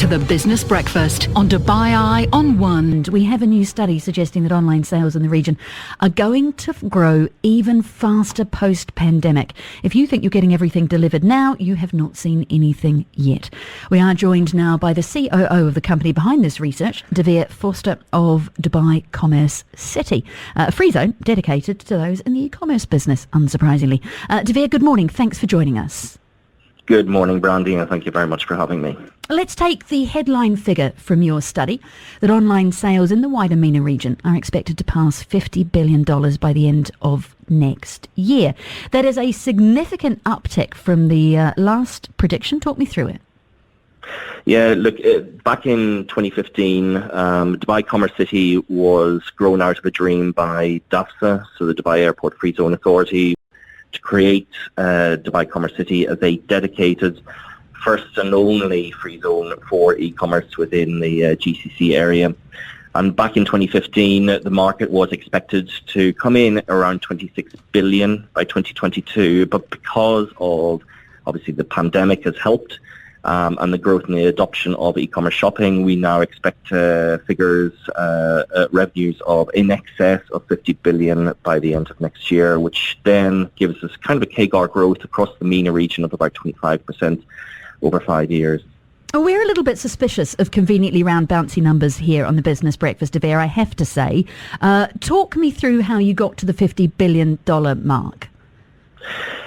to the Business Breakfast on Dubai Eye on One. We have a new study suggesting that online sales in the region are going to grow even faster post-pandemic. If you think you're getting everything delivered now, you have not seen anything yet. We are joined now by the COO of the company behind this research, deVere Forster of Dubai CommerCity, a free zone dedicated to those in the e-commerce business, unsurprisingly. deVere, good morning. Thanks for joining us. Good morning, Brandy, and thank you very much for having me. Let's take the headline figure from your study that online sales in the wider MENA region are expected to pass $50 billion by the end of next year. That is a significant uptick from the last prediction. Talk me through it. Yeah, look, back in 2015, Dubai CommerCity was grown out of a dream by DAFSA, so the Dubai Airport Free Zone Authority, to create Dubai CommerCity as a dedicated first and only free zone for e-commerce within the GCC area. And back in 2015, the market was expected to come in around 26 billion by 2022, but because of, obviously, the pandemic has helped, and the growth in the adoption of e-commerce shopping, we now expect revenues of in excess of 50 billion by the end of next year, which then gives us kind of a CAGR growth across the MENA region of about 25% over 5 years. We're a little bit suspicious of conveniently round bouncy numbers here on the Business Breakfast, deVere, I have to say. Talk me through how you got to the $50 billion mark.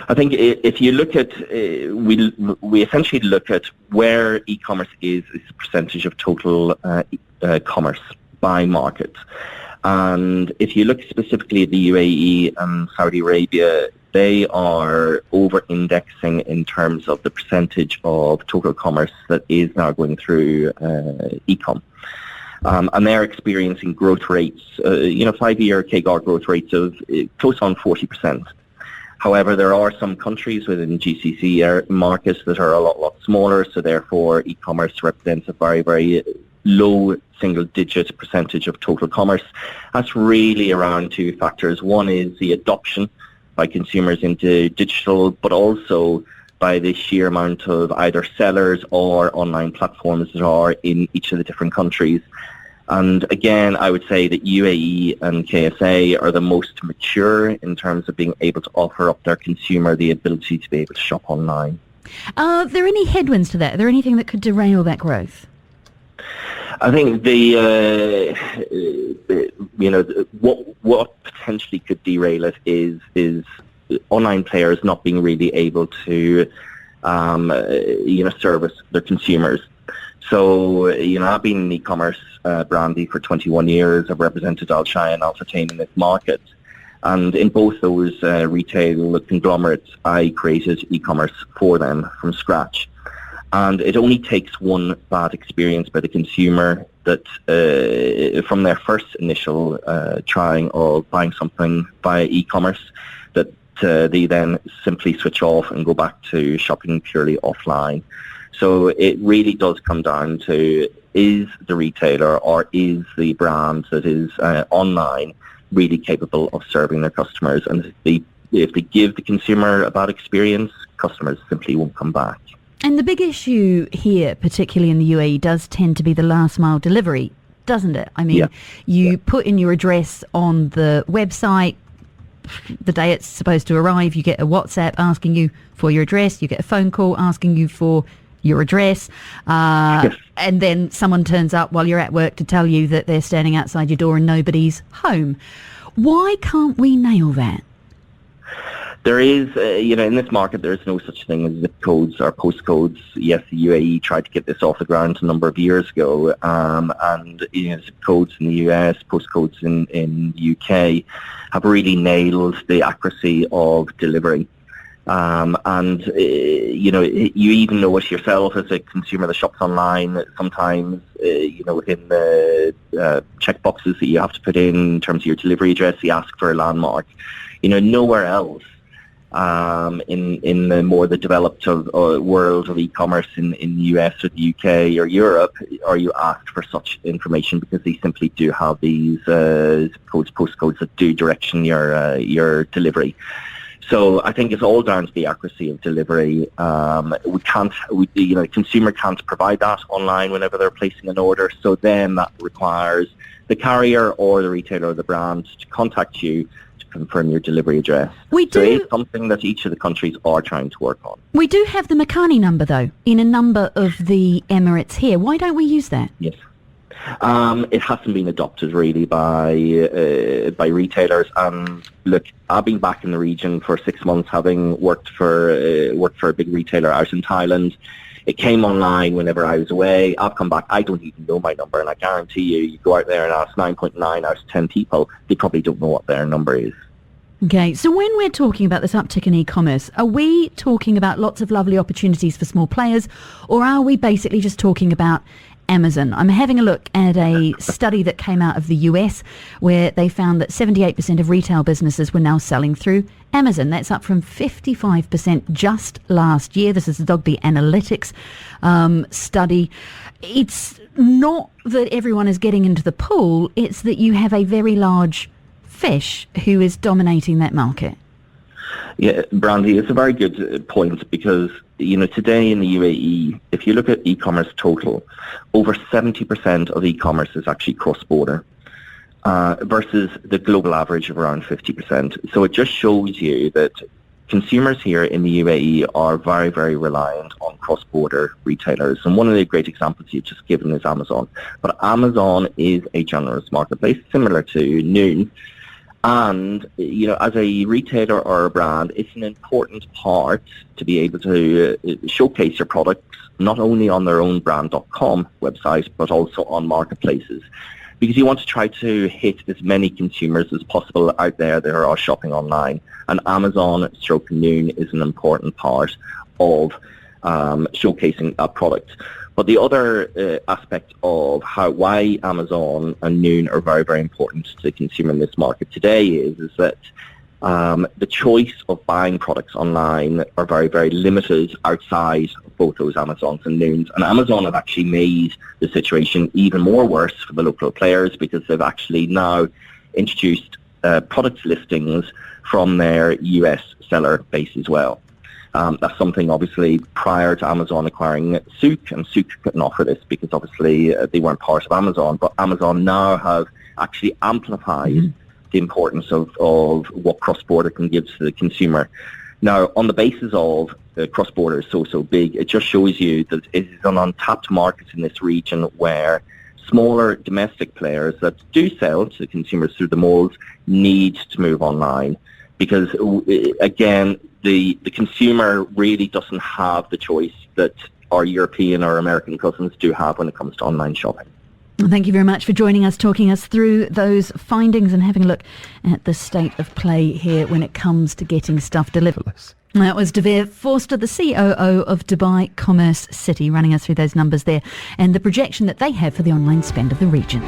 I think if you look at, we essentially look at where e-commerce is a percentage of total commerce by market. And if you look specifically at the UAE and Saudi Arabia, they are over-indexing in terms of the percentage of total commerce that is now going through e-com. And they're experiencing growth rates, 5-year CAGR growth rates of close on 40%. However, there are some countries within GCC markets that are a lot smaller, so therefore e-commerce represents a very, very low single-digit percentage of total commerce. That's really around two factors. One is the adoption by consumers into digital, but also by the sheer amount of either sellers or online platforms that are in each of the different countries. And again, I would say that UAE and KSA are the most mature in terms of being able to offer up their consumer the ability to be able to shop online. Are there any headwinds to that? Are there anything that could derail that growth? I think what potentially could derail it is online players not being really able to service their consumers. So, I've been in e-commerce, Brandy, for 21 years. I've represented Al-Shaya and Al-Futtaim in this market. And in both those retail conglomerates, I created e-commerce for them from scratch. And it only takes one bad experience by the consumer that from their first initial trying of buying something via e-commerce, that they then simply switch off and go back to shopping purely offline. So it really does come down to, is the retailer or is the brand that is online really capable of serving their customers? And if they give the consumer a bad experience, customers simply won't come back. And the big issue here, particularly in the UAE, does tend to be the last mile delivery, doesn't it? I mean, you put in your address on the website. The day it's supposed to arrive, you get a WhatsApp asking you for your address. You get a phone call asking you for your address, and then someone turns up while you're at work to tell you that they're standing outside your door and nobody's home. Why can't we nail that? There is, in this market, there is no such thing as zip codes or postcodes. Yes, the UAE tried to get this off the ground a number of years ago, and zip codes in the US, postcodes in UK have really nailed the accuracy of delivery. You even know it yourself as a consumer that shops online. Sometimes, within the checkboxes that you have to put in terms of your delivery address, you ask for a landmark. Nowhere else in the more the developed world of e-commerce in the US or the UK or Europe are you asked for such information, because they simply do have these codes, postcodes that do direction your delivery. So I think it's all down to the accuracy of delivery. Consumer can't provide that online whenever they're placing an order. So then that requires the carrier or the retailer or the brand to contact you to confirm your delivery address. So it's something that each of the countries are trying to work on. We do have the Makani number, though, in a number of the Emirates here. Why don't we use that? Yes. It hasn't been adopted really by retailers. And look, I've been back in the region for 6 months, having worked for a big retailer out in Thailand. It came online whenever I was away. I've come back. I don't even know my number, and I guarantee you go out there and ask 9.9 out of 10 people, they probably don't know what their number is. Okay, so when we're talking about this uptick in e-commerce, are we talking about lots of lovely opportunities for small players, or are we basically just talking about Amazon? I'm having a look at a study that came out of the US where they found that 78% of retail businesses were now selling through Amazon. That's up from 55% just last year. This is the Dogby Analytics study. It's not that everyone is getting into the pool, it's that you have a very large fish who is dominating that market. Yeah, Brandy, it's a very good point because, today in the UAE, if you look at e-commerce total, over 70% of e-commerce is actually cross-border versus the global average of around 50%. So it just shows you that consumers here in the UAE are very, very reliant on cross-border retailers. And one of the great examples you've just given is Amazon. But Amazon is a generous marketplace, similar to Noon. And, as a retailer or a brand, it's an important part to be able to showcase your products, not only on their own brand.com website, but also on marketplaces. Because you want to try to hit as many consumers as possible out there that are shopping online. And Amazon / Noon is an important part of showcasing that product. But the other aspect of why Amazon and Noon are very, very important to the consumer in this market today is that the choice of buying products online are very, very limited outside of both those Amazons and Noons. And Amazon have actually made the situation even more worse for the local players because they've actually now introduced product listings from their US seller base as well. That's something, obviously, prior to Amazon acquiring Souk, and Souk couldn't offer this because, obviously, they weren't part of Amazon. But Amazon now have actually amplified the importance of what cross-border can give to the consumer. Now, on the basis of cross-border is so big, it just shows you that it is an untapped market in this region where smaller domestic players that do sell to consumers through the malls need to move online. Because, again, the consumer really doesn't have the choice that our European or American cousins do have when it comes to online shopping. Well, thank you very much for joining us, talking us through those findings and having a look at the state of play here when it comes to getting stuff delivered. That was deVere Forster, the COO of Dubai CommerCity, running us through those numbers there and the projection that they have for the online spend of the region.